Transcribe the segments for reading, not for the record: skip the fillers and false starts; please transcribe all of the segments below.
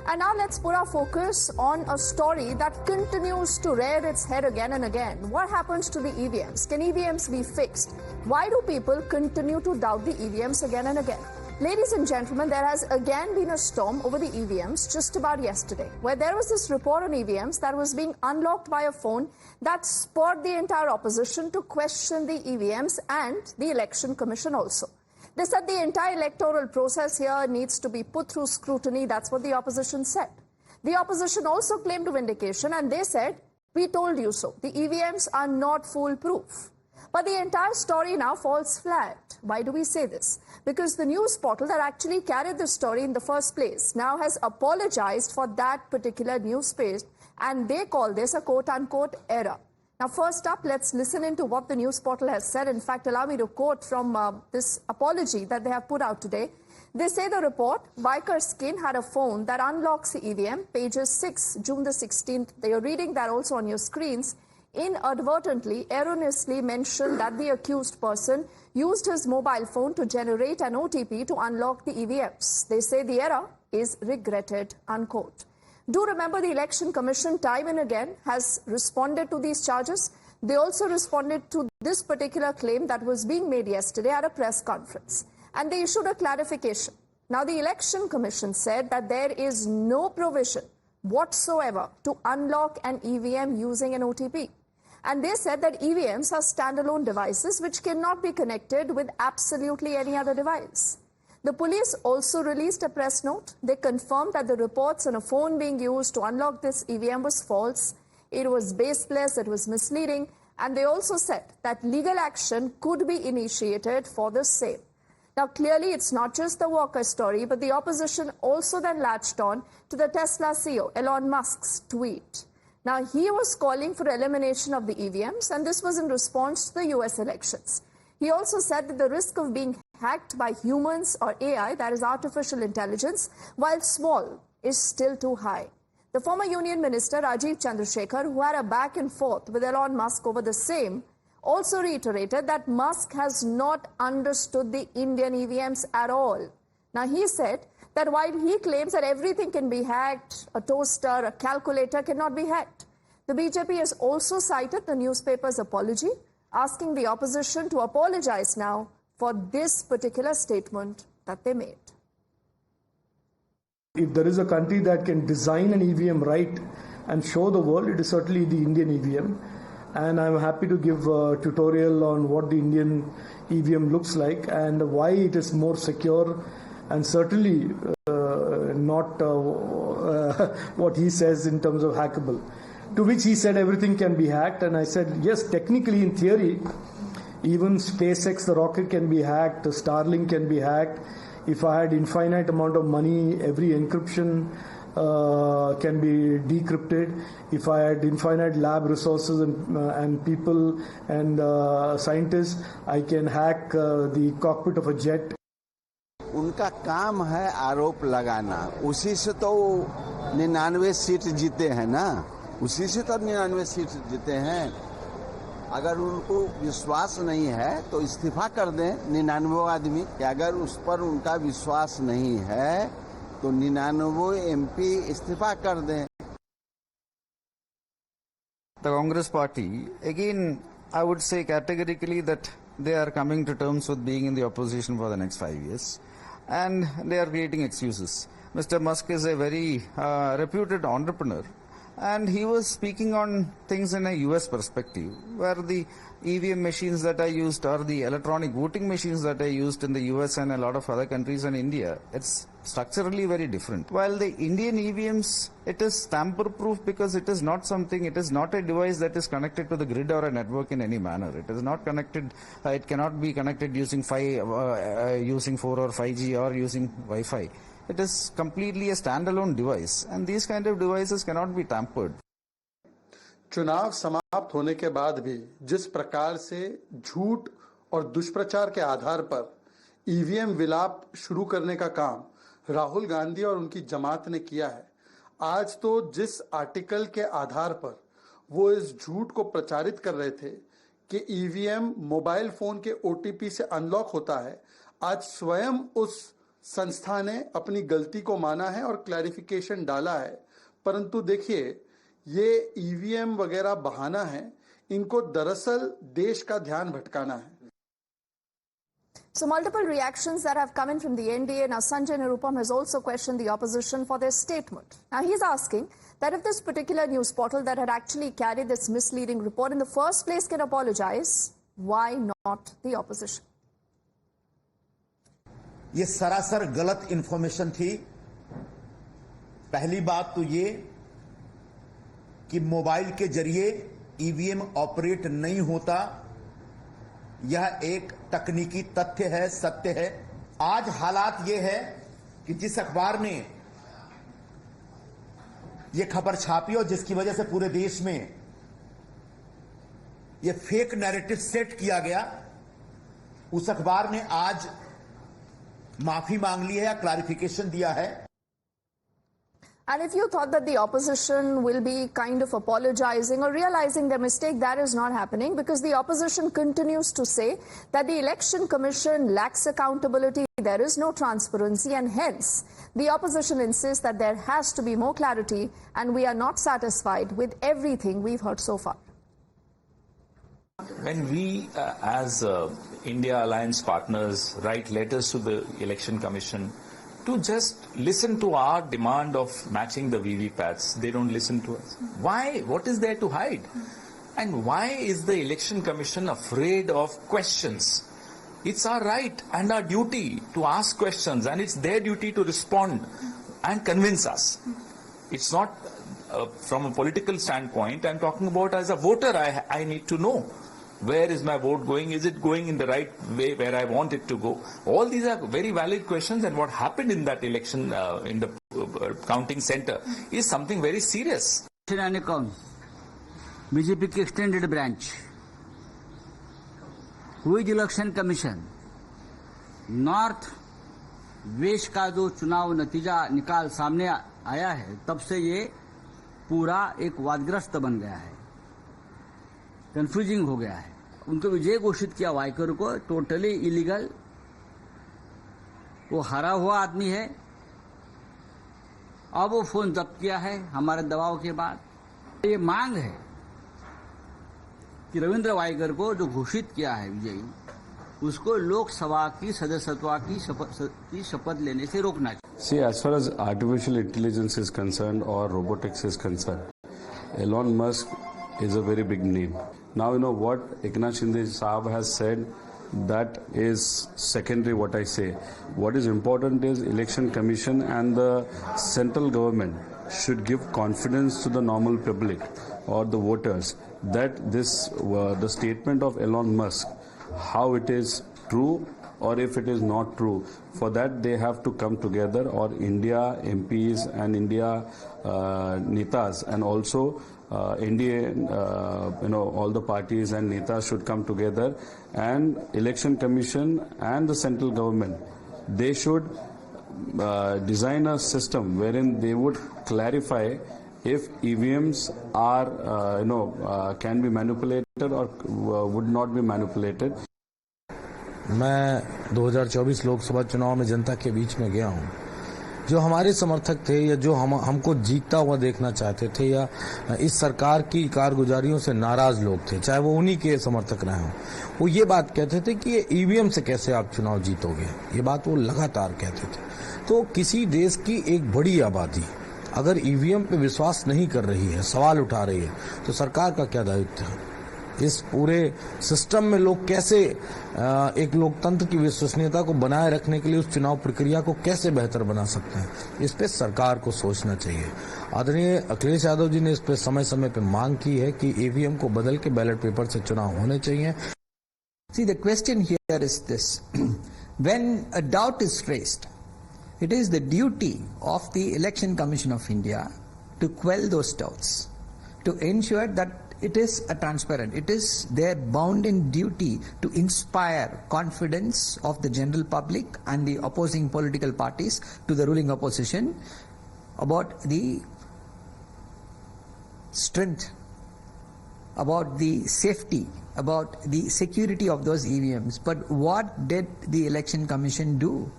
And now let's put our focus on a story that continues to rear its head again and again. What happens to the EVMs? Can EVMs be fixed? Why do people continue to doubt the EVMs again and again? Ladies and gentlemen, there has again been a storm over the EVMs just about yesterday, where there was this report on EVMs that was being unlocked by a phone that spurred the entire opposition to question the EVMs and the Election Commission also. They said the entire electoral process here needs to be put through scrutiny. That's what the opposition said. The opposition also claimed vindication, and they said, "We told you so. The EVMs are not foolproof." But the entire story now falls flat. Why do we say this? Because the news portal that actually carried the story in the first place now has apologized for that particular news page, and they call this a quote-unquote error. Now, first up, let's listen into what the news portal has said. In fact, allow me to quote from this apology that they have put out today. They say the report, Viker Skin had a phone that unlocks the EVM, pages 6, June the 16th. They are reading that also on your screens. Inadvertently, erroneously mentioned that the accused person used his mobile phone to generate an OTP to unlock the EVMs. They say the error is regretted, unquote. Do remember the Election Commission time and again has responded to these charges. They also responded to this particular claim that was being made yesterday at a press conference. And they issued a clarification. Now, the Election Commission said that there is no provision whatsoever to unlock an EVM using an OTP. And they said that EVMs are standalone devices which cannot be connected with absolutely any other device. The police also released a press note. They confirmed that the reports on a phone being used to unlock this EVM was false. It was baseless, it was misleading, and they also said that legal action could be initiated for the same. Now, clearly, it's not just the Walker story, but the opposition also then latched on to the Tesla CEO, Elon Musk's tweet. Now, he was calling for elimination of the EVMs, and this was in response to the US elections. He also said that the risk of being hacked by humans or AI, that is artificial intelligence, while small, is still too high. The former Union Minister, Rajiv Chandrasekhar, who had a back and forth with Elon Musk over the same, also reiterated that Musk has not understood the Indian EVMs at all. Now, he said that while he claims that everything can be hacked, a toaster, a calculator cannot be hacked. The BJP has also cited the newspaper's apology, asking the opposition to apologize now for this particular statement that they made. If there is a country that can design an EVM right and show the world, it is certainly the Indian EVM. And I'm happy to give a tutorial on what the Indian EVM looks like and why it is more secure and certainly not what he says in terms of hackable. To which he said everything can be hacked, and I said, yes, technically in theory, even SpaceX, the rocket, can be hacked, Starlink can be hacked. If I had infinite amount of money, every encryption can be decrypted. If I had infinite lab resources and people and scientists, I can hack the cockpit of a jet. उनका काम है आरोप लगाना, उसी से तो 99 seat जीते हैं ना, उसी से तो 99 सीट जीते हैं। अगर उनको विश्वास नहीं है तो इस्तीफा कर दें 99 आदमी, कि अगर उस पर उनका विश्वास नहीं है तो 99 MP इस्तीफा कर दें। The Congress party, again, I would say categorically that they are coming to terms with being in the opposition for the next 5 years. And they are creating excuses. Mr. Musk is a very reputed entrepreneur, and he was speaking on things in a US perspective, where the EVM machines that are used or the electronic voting machines that are used in the US and a lot of other countries and India, it's structurally very different. While the Indian EVMs, it is tamper-proof because it is not something, it is not a device that is connected to the grid or a network in any manner. It is not connected, it cannot be connected using 4 or 5G or using Wi-Fi. It is completely a standalone device, and these kind of devices cannot be tampered. चुनाव समाप्त होने के बाद भी जिस प्रकार से झूठ और दुष्प्रचार के आधार पर ईवीएम विलाप शुरू करने का काम राहुल गांधी और उनकी जमात ने किया है, आज तो जिस आर्टिकल के आधार पर वो इस झूठ को प्रचारित कर रहे थे कि ईवीएम मोबाइल फोन के ओटीपी से अनलॉक होता है, आज स्वयं उस संस्था ने अपनी गलती को माना है और क्लैरिफिकेशन डाला है, परंतु देखिए ये ईवीएम वगैरह बहाना है, इनको दरअसल देश का ध्यान भटकाना है। So multiple reactions that have come in from the NDA. Now Sanjay Nirupam has also questioned the opposition for their statement. Now he's asking that if this particular news portal that had actually carried this misleading report in the first place can apologize, why not the opposition? ये सरासर गलत information थी। पहली बात तो ये कि mobile के जरिए ईवीएम ऑपरेट नहीं होता, यह एक तकनीकी तथ्य है, सत्य है। आज हालात ये है कि जिस अखबार ने ये खबर छापी और जिसकी वजह से पूरे देश में ये फेक नैरेटिव सेट किया गया, उस अखबार ने आज माफी मांग ली है या क्लैरिफिकेशन दिया है। And if you thought that the opposition will be kind of apologizing or realizing their mistake, that is not happening, because the opposition continues to say that the Election Commission lacks accountability, there is no transparency, and hence the opposition insists that there has to be more clarity, and we are not satisfied with everything we've heard so far. When we as India Alliance partners write letters to the Election Commission to just listen to our demand of matching the VVPATs, they don't listen to us. Why? What is there to hide? And why is the Election Commission afraid of questions? It's our right and our duty to ask questions, and it's their duty to respond and convince us. It's not from a political standpoint. I'm talking about as a voter, I need to know. Where is my vote going? Is it going in the right way where I want it to go? All these are very valid questions, and what happened in that election in the counting center is something very serious. BJP की extended branch हुई election commission north west का जो चुनाव नतीजा निकाल सामने आया है, तब से ये पूरा एक वादग्रस्त बन गया है, कंफ्यूजिंग हो गया है। उनको विजय घोषित किया वाइकर को, टोटली इलीगल, वो हारा हुआ आदमी है। अब वो फोन जब्त किया है हमारे दबाव के बाद। ये मांग है कि रविंद्र वाइकर को जो घोषित किया है विजयी, उसको लोकसभा की सदस्यत्व की शपथ लेने से रोकना चाहिए। See, as far as artificial intelligence is concerned or robotics is concerned, Elon Musk is a very big name. Now you know what Eknath Shinde Saab has said, that is secondary what I say. What is important is Election Commission and the central government should give confidence to the normal public or the voters that this the statement of Elon Musk, how it is true or if it is not true. For that they have to come together, or India MPs and India netas, and also NDA, all the parties and netas should come together, and Election Commission and the central government, they should design a system wherein they would clarify if EVMs are, can be manipulated or would not be manipulated. मैं 2024 लोकसभा चुनाव में जनता के बीच में गया हूं। जो हमारे समर्थक थे या जो हमको जीतता हुआ देखना चाहते थे या इस सरकार की कारगुजारियों से नाराज लोग थे, चाहे वो उन्हीं के समर्थक रहे हों, वो ये बात कहते थे कि ये ईवीएम से कैसे आप चुनाव जीतोगे। ये बात वो लगातार कहते थे। तो किसी देश की एक बड़ी आबादी अगर ईवीएम पे विश्वास नहीं कर रही है, सवाल उठा रही है, तो सरकार का क्या दायित्व है? इस पूरे सिस्टम में लोग कैसे एक लोकतंत्र की विश्वसनीयता को बनाए रखने के लिए उस चुनाव प्रक्रिया को कैसे बेहतर बना सकते हैं, इस पे सरकार को सोचना चाहिए। आदरणीय अखिलेश यादव जी ने इस पे समय समय पे मांग की है कि ईवीएम को बदल के बैलेट पेपर से चुनाव होने चाहिए। See, the question here is this. When a doubt is raised, it is the duty of the Election Commission of India to quell those doubts, to ensure that it is a transparent. It is their bounden duty to inspire confidence of the general public and the opposing political parties to the ruling opposition about the strength, about the safety, about the security of those EVMs. But what did the Election Commission do?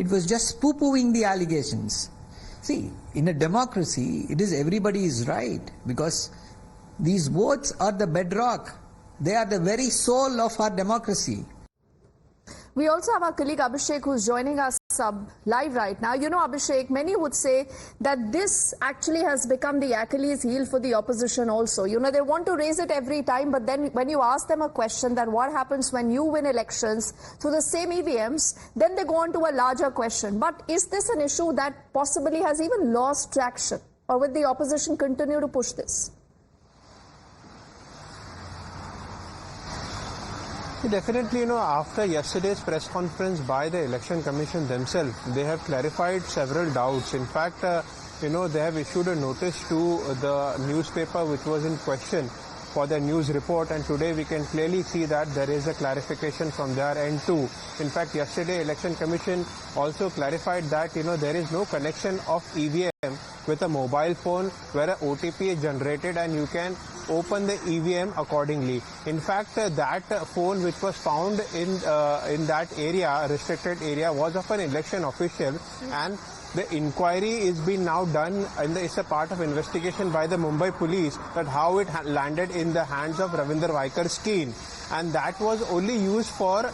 It was just poo-pooing the allegations. See, in a democracy, it is everybody is right, because these votes are the bedrock. They are the very soul of our democracy. We also have our colleague Abhishek, who's joining us live right now. You know, Abhishek, many would say that this actually has become the Achilles heel for the opposition also. You know, they want to raise it every time, but then when you ask them a question that what happens when you win elections through the same EVMs, then they go on to a larger question. But is this an issue that possibly has even lost traction? Or will the opposition continue to push this? Definitely, after yesterday's press conference by the Election Commission themselves, they have clarified several doubts. In fact, they have issued a notice to the newspaper which was in question for the news report, and today we can clearly see that there is a clarification from their end too. In fact, yesterday Election Commission also clarified that, there is no connection of EVM with a mobile phone where an OTP is generated and you can open the EVM accordingly. In fact, that phone which was found in that area, restricted area, was of an election official, and the inquiry is being now done, and it's a part of investigation by the Mumbai police that how it landed in the hands of Ravinder Vaikar's team, and that was only used for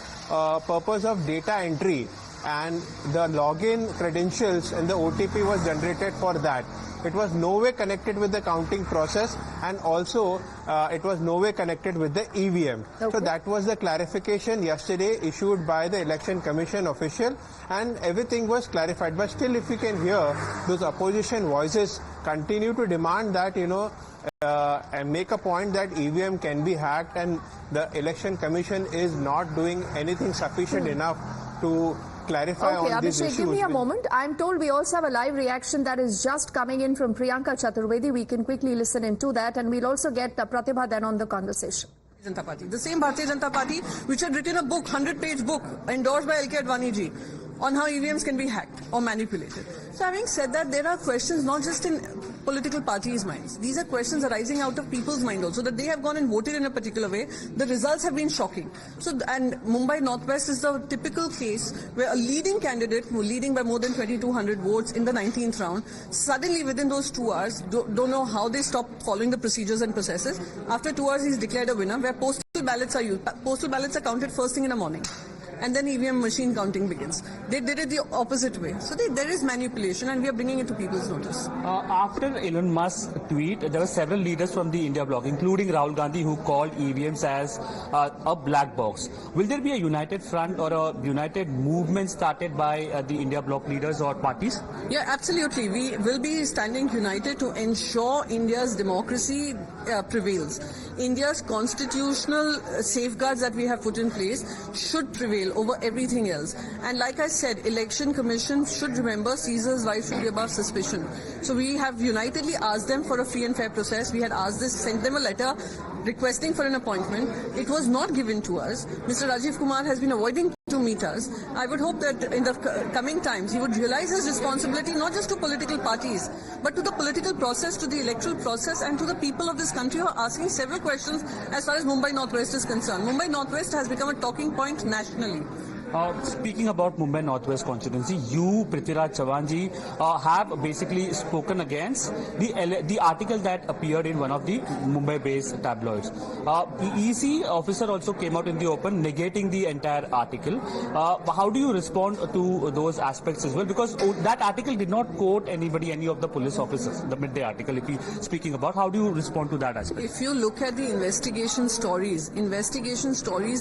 purpose of data entry, and the login credentials and the OTP was generated for that. It was no way connected with the counting process, and also it was no way connected with the EVM. Okay. So that was the clarification yesterday issued by the Election Commission official, and everything was clarified. But still, if you can hear, those opposition voices continue to demand that, and make a point that EVM can be hacked, and the Election Commission is not doing anything sufficient enough to clarify on these issues. Abhishek, give me a moment. I'm told we also have a live reaction that is just coming in from Priyanka Chaturvedi. We can quickly listen into that, and we'll also get Pratibha then on the conversation. Janata Party, the same Bharatiya Janata Party which had written a book, 100-page book, endorsed by LK Advani ji, on how EVMs can be hacked or manipulated. So having said that, there are questions not just in political parties' minds. These are questions arising out of people's mind also, that they have gone and voted in a particular way. The results have been shocking. So, and Mumbai Northwest is the typical case where a leading candidate, who leading by more than 2,200 votes in the 19th round, suddenly within those 2 hours, don't know how they stopped following the procedures and processes. After 2 hours, he's declared a winner, where postal ballots are used. Postal ballots are counted first thing in the morning, and then EVM machine counting begins. They did it the opposite way. So there is manipulation, and we are bringing it to people's notice. After Elon Musk's tweet, there were several leaders from the India bloc, including Rahul Gandhi, who called EVMs as a black box. Will there be a united front or a united movement started by the India bloc leaders or parties? Yeah, absolutely. We will be standing united to ensure India's democracy prevails. India's constitutional safeguards that we have put in place should prevail over everything else. And like I said, Election Commission should remember Caesar's life should be above suspicion. So we have unitedly asked them for a free and fair process. We had asked this, sent them a letter requesting for an appointment. It was not given to us. Mr. Rajiv Kumar has been avoiding to meet us. I would hope that in the coming times he would realize his responsibility not just to political parties, but to the political process, to the electoral process, and to the people of this country who are asking several questions as far as Mumbai Northwest is concerned. Mumbai Northwest has become a talking point nationally. Speaking about Mumbai Northwest constituency, you, Prithviraj Chavan ji, have basically spoken against the article that appeared in one of the Mumbai-based tabloids. The EC officer also came out in the open negating the entire article. How do you respond to those aspects as well? Because that article did not quote anybody, any of the police officers, the midday article, if you're speaking about. How do you respond to that aspect? If you look at the investigation stories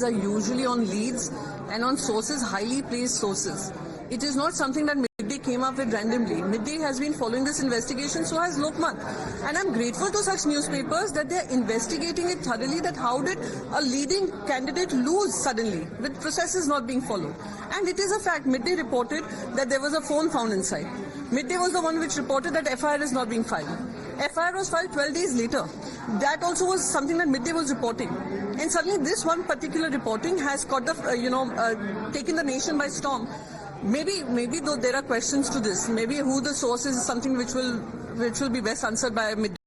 are usually on leads and on sources, highly placed sources. It is not something that Midday came up with randomly. Midday has been following this investigation, so has Lokmat. And I'm grateful to such newspapers that they're investigating it thoroughly, that how did a leading candidate lose suddenly with processes not being followed. And it is a fact, Midday reported that there was a phone found inside. Midday was the one which reported that FIR is not being filed. FIR was filed 12 days later. That also was something that Midday was reporting. And suddenly this one particular reporting has got the, taken the nation by storm. Maybe though there are questions to this, maybe who the source is something which will be best answered by Midday.